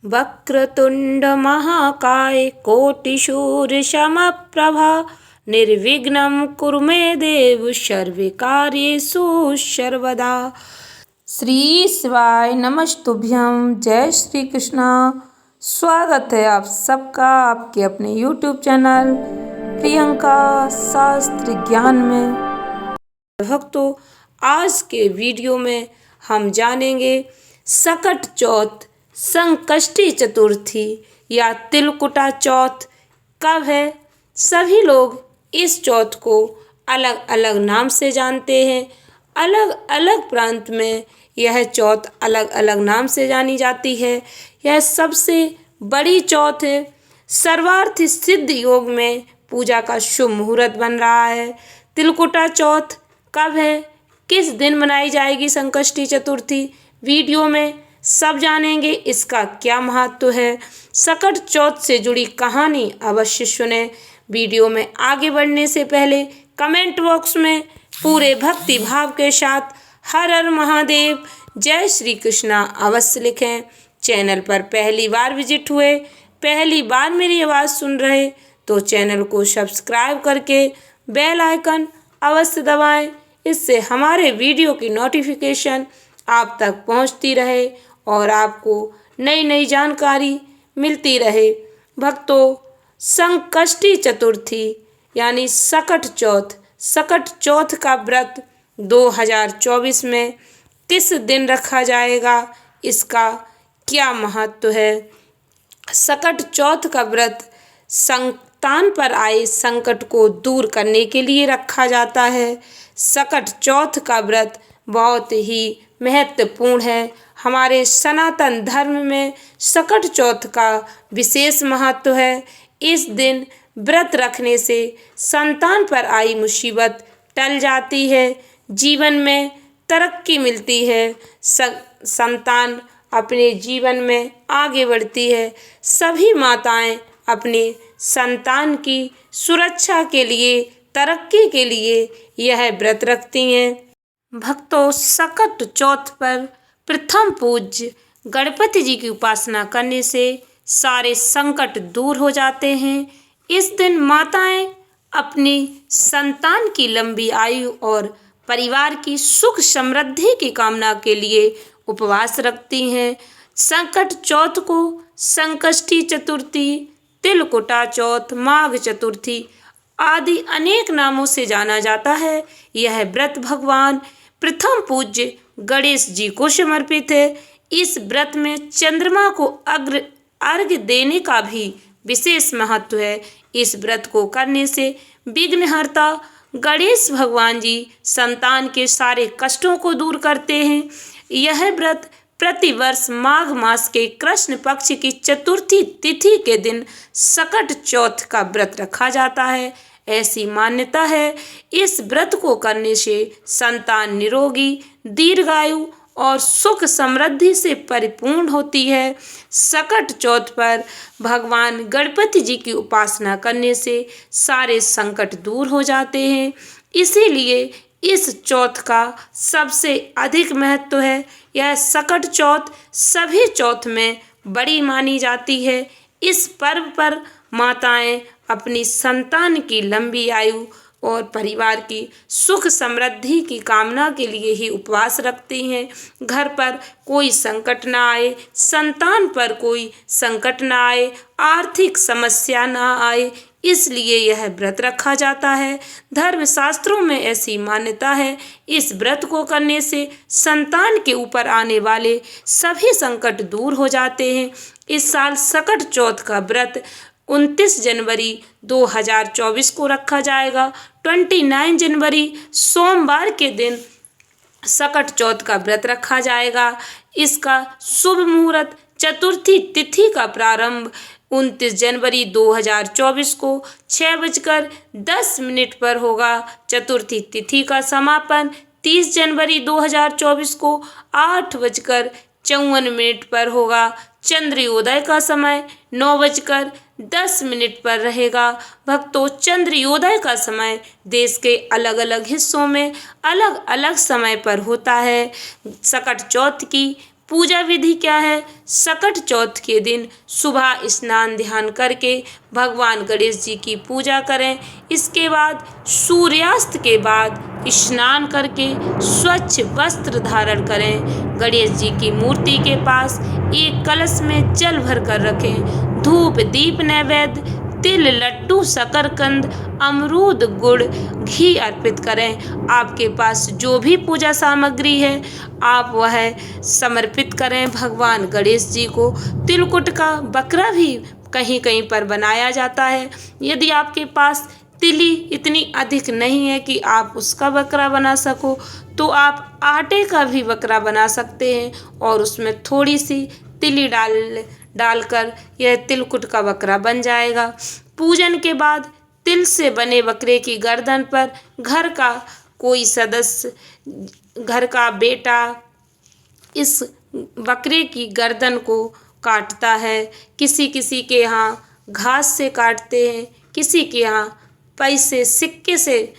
वक्रतुंड महाकाय कोटिसूर्यसमप्रभा निर्विघ्नं कुरु मे देव सर्वकार्येषु सर्वदा। श्री शिवाय नमस्तुभ्यं। जय श्री कृष्णा। स्वागत है आप सबका आपके अपने YouTube चैनल प्रियंका शास्त्र ज्ञान में। भक्तों, आज के वीडियो में हम जानेंगे सकट चौथ, संकष्टी चतुर्थी या तिलकुटा चौथ कब है। सभी लोग इस चौथ को अलग अलग नाम से जानते हैं। अलग अलग प्रांत में यह चौथ अलग अलग नाम से जानी जाती है। यह सबसे बड़ी चौथ है। सर्वार्थ सिद्ध योग में पूजा का शुभ मुहूर्त बन रहा है। तिलकुटा चौथ कब है, किस दिन मनाई जाएगी संकष्टी चतुर्थी, वीडियो में सब जानेंगे। इसका क्या महत्व है, सकट चौथ से जुड़ी कहानी अवश्य सुने। वीडियो में आगे बढ़ने से पहले कमेंट बॉक्स में पूरे भक्ति भाव के साथ हर हर महादेव, जय श्री कृष्णा अवश्य लिखें। चैनल पर पहली बार विजिट हुए, पहली बार मेरी आवाज़ सुन रहे तो चैनल को सब्सक्राइब करके बेल आइकन अवश्य दबाएं। इससे हमारे वीडियो की नोटिफिकेशन आप तक पहुंचती रहे और आपको नई नई जानकारी मिलती रहे। भक्तों, संकष्टी चतुर्थी यानी सकट चौथ, सकट चौथ का व्रत 2024 में किस दिन रखा जाएगा, इसका क्या महत्व है। सकट चौथ का व्रत संतान पर आए संकट को दूर करने के लिए रखा जाता है। सकट चौथ का व्रत बहुत ही महत्वपूर्ण है। हमारे सनातन धर्म में सकट चौथ का विशेष महत्व है। इस दिन व्रत रखने से संतान पर आई मुसीबत टल जाती है, जीवन में तरक्की मिलती है, संतान अपने जीवन में आगे बढ़ती है। सभी माताएं अपने संतान की सुरक्षा के लिए, तरक्की के लिए यह व्रत रखती हैं। भक्तों, सकट चौथ पर प्रथम पूज्य गणपति जी की उपासना करने से सारे संकट दूर हो जाते हैं। इस दिन माताएं अपनी संतान की लंबी आयु और परिवार की सुख समृद्धि की कामना के लिए उपवास रखती हैं। संकट चौथ को संकष्टी चतुर्थी, तिलकुटा चौथ, माघ चतुर्थी आदि अनेक नामों से जाना जाता है। यह व्रत भगवान प्रथम पूज्य गणेश जी को समर्पित है। इस व्रत में चंद्रमा को अर्घ्य देने का भी विशेष महत्व है। इस व्रत को करने से विघ्नहर्ता गणेश भगवान जी संतान के सारे कष्टों को दूर करते हैं। यह व्रत प्रतिवर्ष माघ मास के कृष्ण पक्ष की चतुर्थी तिथि के दिन सकट चौथ का व्रत रखा जाता है। ऐसी मान्यता है, इस व्रत को करने से संतान निरोगी, दीर्घायु और सुख समृद्धि से परिपूर्ण होती है। सकट चौथ पर भगवान गणपति जी की उपासना करने से सारे संकट दूर हो जाते हैं। इसीलिए इस चौथ का सबसे अधिक महत्व है। यह सकट चौथ सभी चौथ में बड़ी मानी जाती है। इस पर्व पर माताएं अपनी संतान की लंबी आयु और परिवार की सुख समृद्धि की कामना के लिए ही उपवास रखती हैं। घर पर कोई संकट ना आए, संतान पर कोई संकट ना आए, आर्थिक समस्या ना आए, इसलिए यह व्रत रखा जाता है। धर्मशास्त्रों में ऐसी मान्यता है, इस व्रत को करने से संतान के ऊपर आने वाले सभी संकट दूर हो जाते हैं। इस साल सकट चौथ का व्रत 29 जनवरी 2024 को रखा जाएगा। 29 जनवरी सोमवार के दिन सकट चौथ का व्रत रखा जाएगा। इसका शुभ मुहूर्त चतुर्थी तिथि का प्रारंभ 29 जनवरी 2024 को 6:10 पर होगा। चतुर्थी तिथि का समापन 30 जनवरी 2024 को 8:54 पर होगा। चंद्रोदय का समय 9:10 पर रहेगा। भक्तों, चंद्रोदय का समय देश के अलग अलग हिस्सों में अलग अलग समय पर होता है। सकट चौथ की पूजा विधि क्या है? सकट चौथ के दिन सुबह स्नान ध्यान करके भगवान गणेश जी की पूजा करें। इसके बाद सूर्यास्त के बाद स्नान करके स्वच्छ वस्त्र धारण करें। गणेश जी की मूर्ति के पास एक कलश में जल भर कर रखें। धूप दीप नैवेद्य तिल लड्डू शकरकंद अमरूद गुड़ घी अर्पित करें। आपके पास जो भी पूजा सामग्री है आप वह समर्पित करें भगवान गणेश जी को। तिलकुट का बकरा भी कहीं कहीं पर बनाया जाता है। यदि आपके पास तिली इतनी अधिक नहीं है कि आप उसका बकरा बना सको तो आप आटे का भी बकरा बना सकते हैं और उसमें थोड़ी सी तिली डालकर यह तिलकुट का बकरा बन जाएगा। पूजन के बाद तिल से बने बकरे की गर्दन पर घर का कोई सदस्य, घर का बेटा इस बकरे की गर्दन को काटता है। किसी किसी के यहाँ घास से काटते हैं, किसी के यहाँ पैसे सिक्के से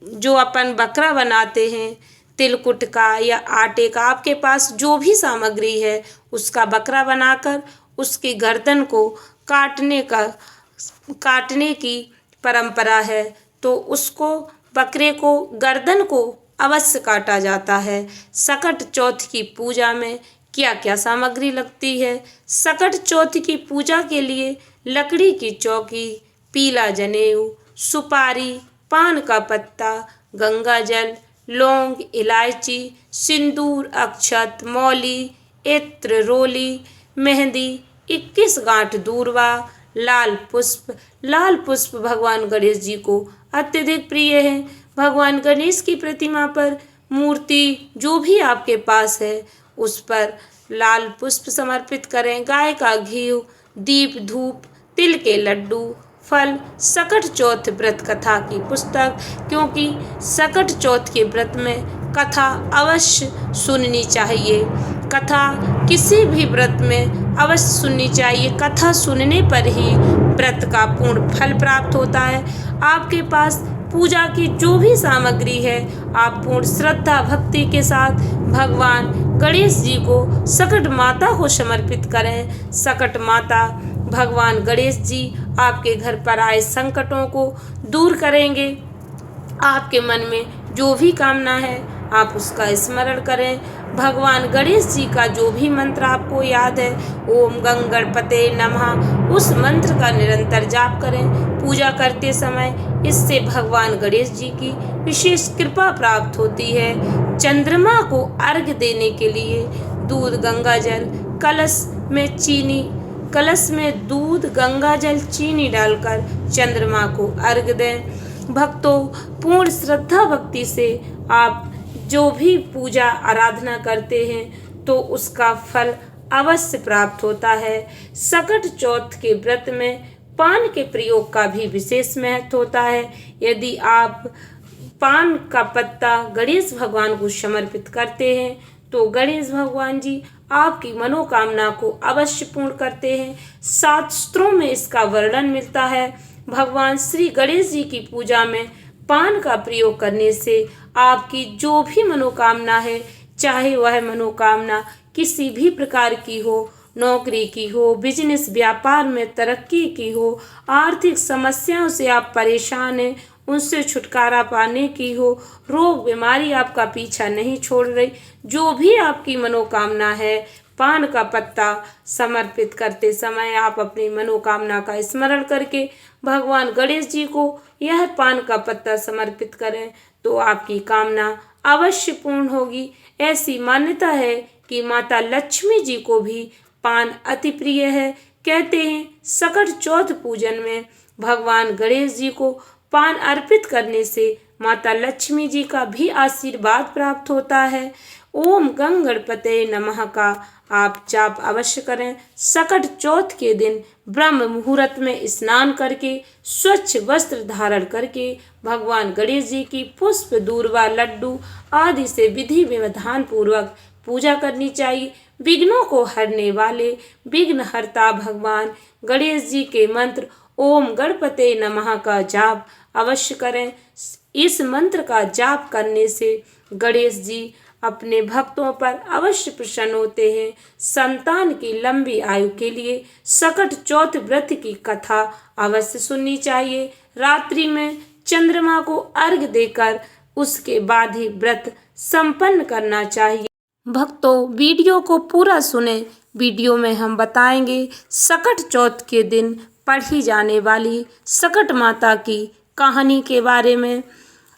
जो अपन बकरा बनाते हैं तिलकुट का या आटे का, आपके पास जो भी सामग्री है उसका बकरा बनाकर उसकी गर्दन को काटने की परंपरा है। तो उसको बकरे को गर्दन को अवश्य काटा जाता है। सकट चौथ की पूजा में क्या क्या सामग्री लगती है? सकट चौथ की पूजा के लिए लकड़ी की चौकी, पीला जनेऊ, सुपारी, पान का पत्ता, गंगा जल, लौंग, इलायची, सिंदूर, अक्षत, मौली, इत्र, रोली, मेहंदी, 21 गांठ दूर्वा, लाल पुष्प भगवान गणेश जी को अत्यधिक प्रिय है। भगवान गणेश की प्रतिमा पर मूर्ति जो भी आपके पास है उस पर लाल पुष्प समर्पित करें। गाय का घी, दीप धूप, तिल के लड्डू, फल। सकट चौथ व्रत कथा की पुस्तक, क्योंकि सकट चौथ के व्रत में कथा अवश्य सुननी चाहिए। कथा किसी भी व्रत में अवश्य सुननी चाहिए। कथा सुनने पर ही व्रत का पूर्ण फल प्राप्त होता है। आपके पास पूजा की जो भी सामग्री है आप पूर्ण श्रद्धा भक्ति के साथ भगवान गणेश जी को, सकट माता को समर्पित करें। सकट माता भगवान गणेश जी आपके घर पर आए संकटों को दूर करेंगे। आपके मन में जो भी कामना है आप उसका स्मरण करें। भगवान गणेश जी का जो भी मंत्र आपको याद है, ओम गंग गणपते नमः, उस मंत्र का निरंतर जाप करें पूजा करते समय। इससे भगवान गणेश जी की विशेष कृपा प्राप्त होती है। चंद्रमा को अर्घ्य देने के लिए दूध गंगा जल, कलश में दूध गंगा जल चीनी डालकर चंद्रमा को अर्घ्य दें। भक्तों, पूर्ण श्रद्धा भक्ति से आप जो भी पूजा आराधना करते हैं तो उसका फल अवश्य प्राप्त होता है। सकट चौथ के व्रत में पान के प्रयोग का भी विशेष महत्व होता है। यदि आप पान का पत्ता गणेश भगवान को समर्पित करते हैं तो गणेश भगवान जी आपकी मनोकामना को अवश्य पूर्ण करते हैं। शास्त्रों में इसका वर्णन मिलता है। भगवान श्री गणेश जी की पूजा में पान का प्रयोग करने से आपकी जो भी मनोकामना है, चाहे वह मनोकामना किसी भी प्रकार की हो, नौकरी की हो, बिजनेस व्यापार में तरक्की की हो, आर्थिक समस्याओं से आप परेशान हैं उनसे छुटकारा पाने की हो, रोग बीमारी आपका पीछा नहीं छोड़ रही, जो भी आपकी मनोकामना है, पान का पत्ता समर्पित करते समय आप अपनी मनोकामना का स्मरण करके भगवान गणेश जी को यह पान का पत्ता समर्पित करें तो आपकी कामना अवश्य पूर्ण होगी। ऐसी मान्यता है कि माता लक्ष्मी जी को भी पान अति प्रिय है। कहते हैं सकट चौथ पूजन में भगवान गणेश जी को पान अर्पित करने से माता लक्ष्मी जी का भी आशीर्वाद प्राप्त होता है। ओम गंग गणपते नमः का आप जाप अवश्य करें। सकट चौथ के दिन ब्रह्म मुहूर्त में स्नान करके स्वच्छ वस्त्र धारण करके भगवान गणेश जी की पुष्प दूर्वा लड्डू आदि से विधि विधान पूर्वक पूजा करनी चाहिए। विघ्नों को हरने वाले विघ्नहर्ता भगवान गणेश जी के मंत्र ओम गणपते नमः का जाप अवश्य करें। इस मंत्र का जाप करने से गणेश जी अपने भक्तों पर अवश्य प्रसन्न होते हैं। संतान की लंबी आयु के लिए सकट चौथ व्रत की कथा अवश्य सुननी चाहिए। रात्रि में चंद्रमा को अर्घ्य देकर उसके बाद ही व्रत संपन्न करना चाहिए। भक्तों, वीडियो को पूरा सुने। वीडियो में हम बताएंगे सकट चौथ के दिन पढ़ी जाने वाली सकट माता की कहानी के बारे में।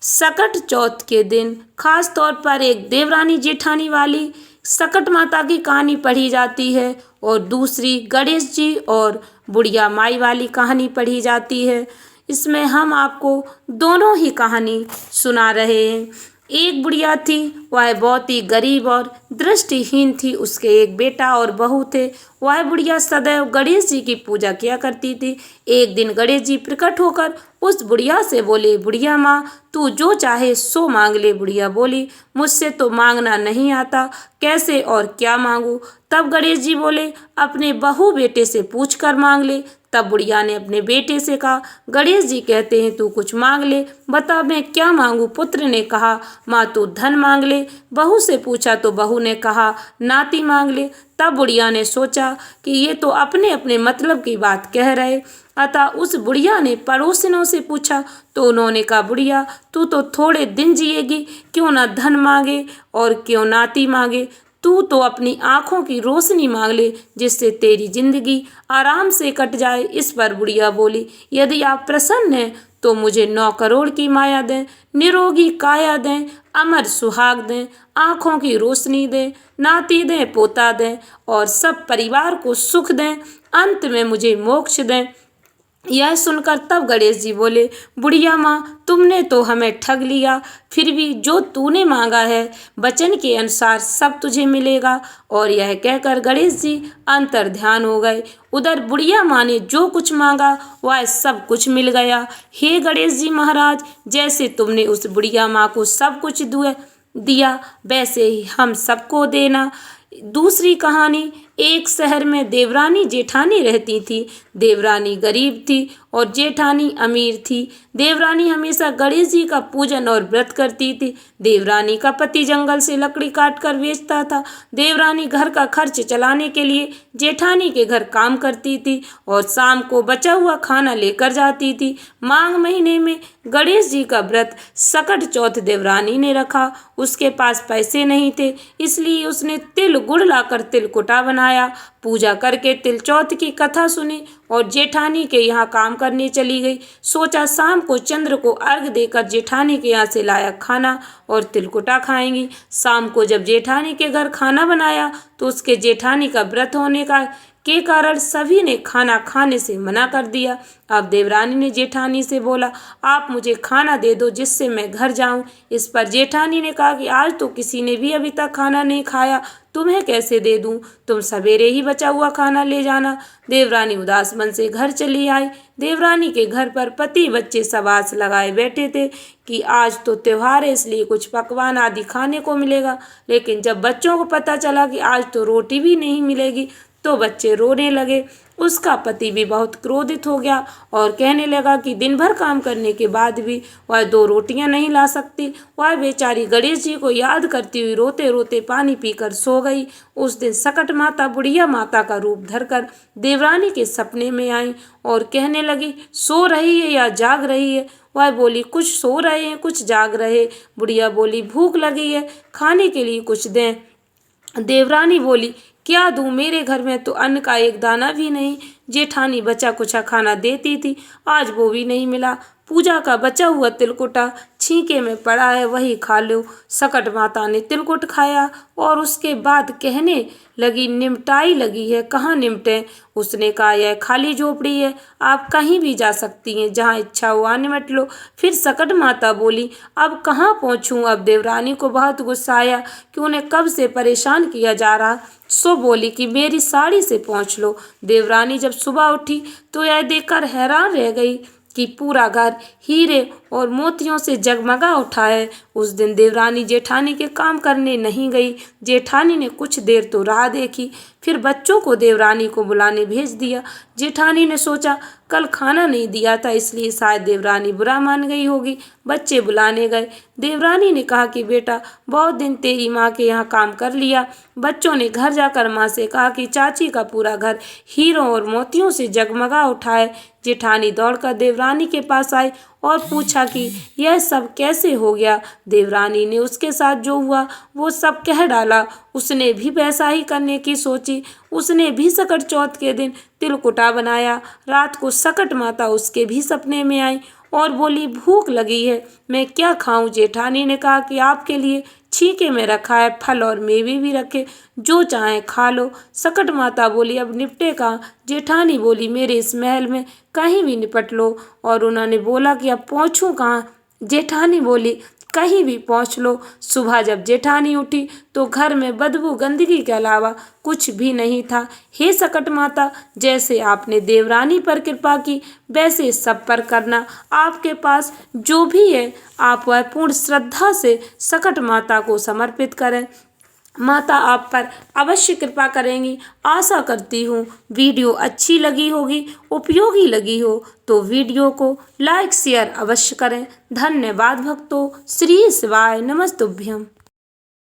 सकट चौथ के दिन खास तौर पर एक देवरानी जेठानी वाली सकट माता की कहानी पढ़ी जाती है और दूसरी गणेश जी और बुढ़िया माई वाली कहानी पढ़ी जाती है। इसमें हम आपको दोनों ही कहानी सुना रहे हैं। एक बुढ़िया थी, वह बहुत ही गरीब और दृष्टिहीन थी। उसके एक बेटा और बहू थे। वह बुढ़िया सदैव गणेश जी की पूजा किया करती थी। एक दिन गणेश जी प्रकट होकर उस बुढ़िया से बोले, बुढ़िया माँ, तू जो चाहे सो मांग ले। बुढ़िया बोली, मुझसे तो मांगना नहीं आता, कैसे और क्या मांगू। तब गणेश जी बोले, अपने बहू बेटे से पूछ कर मांग ले। तब बुढ़िया ने अपने बेटे से कहा, गणेश जी कहते हैं तू कुछ मांग ले, बता मैं क्या मांगू। पुत्र ने कहा, माँ तू धन मांग ले। बहू से पूछा तो बहू ने कहा, नाती मांग ले। तब बुढ़िया ने सोचा कि ये तो अपने अपने मतलब की बात कह रहे। अतः उस बुढ़िया ने पड़ोसिनों से पूछा तो उन्होंने कहा, बुढ़िया तू तो थोड़े दिन जिएगी, क्यों ना धन मांगे और क्यों नाती मांगे। तू तो अपनी आंखों की रोशनी मांग ले, जिससे तेरी जिंदगी आराम से कट जाए। इस पर बुढ़िया बोली, यदि आप प्रसन्न हैं तो मुझे 9 करोड़ की माया दें, निरोगी काया दें, अमर सुहाग दें, आंखों की रोशनी दें, नाती दें, पोता दें और सब परिवार को सुख दें, अंत में मुझे मोक्ष दें। यह सुनकर तब गणेश जी बोले, बुढ़िया माँ, तुमने तो हमें ठग लिया। फिर भी जो तूने मांगा है वचन के अनुसार सब तुझे मिलेगा। और यह कहकर गणेश जी अंतर्ध्यान हो गए। उधर बुढ़िया माँ ने जो कुछ मांगा वह सब कुछ मिल गया। हे गणेश जी महाराज, जैसे तुमने उस बुढ़िया माँ को सब कुछ दिया वैसे ही हम सबको देना। दूसरी कहानी। एक शहर में देवरानी जेठानी रहती थी। देवरानी गरीब थी और जेठानी अमीर थी। देवरानी हमेशा गणेश जी का पूजन और व्रत करती थी। देवरानी का पति जंगल से लकड़ी काट कर बेचता था। देवरानी घर का खर्च चलाने के लिए जेठानी के घर काम करती थी और शाम को बचा हुआ खाना लेकर जाती थी। माघ महीने में गणेश जी का व्रत सकट चौथ देवरानी ने रखा। उसके पास पैसे नहीं थे, इसलिए उसने तिल गुड़ लाकर तिलकुटा बनाया। पूजा करके तिल चौथ की कथा सुनी और जेठानी के यहाँ काम करने चली गई। सोचा शाम को चंद्र को अर्घ देकर जेठानी के यहाँ से लाया खाना और तिलकुटा खाएंगी। शाम को जब जेठानी के घर खाना बनाया तो उसके जेठानी का व्रत होने के कारण सभी ने खाना खाने से मना कर दिया। अब देवरानी ने जेठानी से बोला, आप मुझे खाना दे दो जिससे मैं घर जाऊं। इस पर जेठानी ने कहा कि आज तो किसी ने भी अभी तक खाना नहीं खाया, तुम्हें कैसे दे दूं, तुम सवेरे ही बचा हुआ खाना ले जाना। देवरानी उदास मन से घर चली आई। देवरानी के घर पर पति बच्चे सब आस लगाए बैठे थे कि आज तो त्योहार है, इसलिए कुछ पकवान आदि खाने को मिलेगा। लेकिन जब बच्चों को पता चला कि आज तो रोटी भी नहीं मिलेगी तो बच्चे रोने लगे। उसका पति भी बहुत क्रोधित हो गया और कहने लगा कि दिन भर काम करने के बाद भी वह 2 रोटियां नहीं ला सकती। वह बेचारी गणेश जी को याद करती हुई रोते रोते पानी पीकर सो गई। उस दिन सकट माता बुढ़िया माता का रूप धरकर देवरानी के सपने में आई और कहने लगी, सो रही है या जाग रही है। वह बोली, कुछ सो रहे हैं कुछ जाग रहे। बुढ़िया बोली, भूख लगी है, खाने के लिए कुछ दें। देवरानी बोली, क्या दूं, मेरे घर में तो अन्न का एक दाना भी नहीं। जेठानी बचा कुचा खाना देती थी, आज वो भी नहीं मिला। पूजा का बचा हुआ तिलकुटा छींके में पड़ा है, वही खा लो। सकट माता ने तिलकुट खाया और उसके बाद कहने लगी, निमटाई लगी है, कहाँ निमटे। उसने कहा, यह खाली झोपड़ी है, आप कहीं भी जा सकती हैं, जहाँ इच्छा हुआ निमट लो। फिर सकट माता बोली, अब कहाँ पहुँचूँ। अब देवरानी को बहुत गुस्सा आया कि उन्हें कब से परेशान किया जा रहा। सो बोली कि मेरी साड़ी से पहुँच लो। देवरानी जब सुबह उठी तो यह देखकर हैरान रह गई कि पूरा घर हीरे और मोतियों से जगमगा उठा है। उस दिन देवरानी जेठानी के काम करने नहीं गई। जेठानी ने कुछ देर तो राह देखी, फिर बच्चों को देवरानी को बुलाने भेज दिया। जेठानी ने सोचा कल खाना नहीं दिया था, इसलिए शायद देवरानी बुरा मान गई होगी। बच्चे बुलाने गए। देवरानी ने कहा कि बेटा, बहुत दिन तेरी माँ के यहाँ काम कर लिया। बच्चों ने घर जाकर माँ से कहा कि चाची का पूरा घर हीरों और मोतियों से जगमगा उठा है। जेठानी दौड़कर देवरानी के पास आई और पूछा कि यह सब कैसे हो गया। देवरानी ने उसके साथ जो हुआ वो सब कह डाला। उसने भी वैसा ही करने की सोची। उसने भी सकट चौथ के दिन तिलकुटा बनाया। रात को सकट माता उसके भी सपने में आई और बोली, भूख लगी है, मैं क्या खाऊं। जेठानी ने कहा कि आपके लिए छीके में रखा है, फल और मेवे भी रखे, जो चाहे खा लो। सकट माता बोली, अब निपटे कहाँ। जेठानी बोली, मेरे इस महल में कहीं भी निपट लो। और उन्होंने बोला कि अब पहुँचूं कहाँ। जेठानी बोली, कहीं भी पहुँच लो। सुबह जब जेठानी उठी तो घर में बदबू गंदगी के अलावा कुछ भी नहीं था। हे सकट माता, जैसे आपने देवरानी पर कृपा की वैसे सब पर करना। आपके पास जो भी है आप वह पूर्ण श्रद्धा से सकट माता को समर्पित करें। माता आप पर अवश्य कृपा करेंगी। आशा करती हूँ वीडियो अच्छी लगी होगी, उपयोगी लगी हो तो वीडियो को लाइक शेयर अवश्य करें। धन्यवाद भक्तों। श्री शिवाय नमस्तुभ्यम।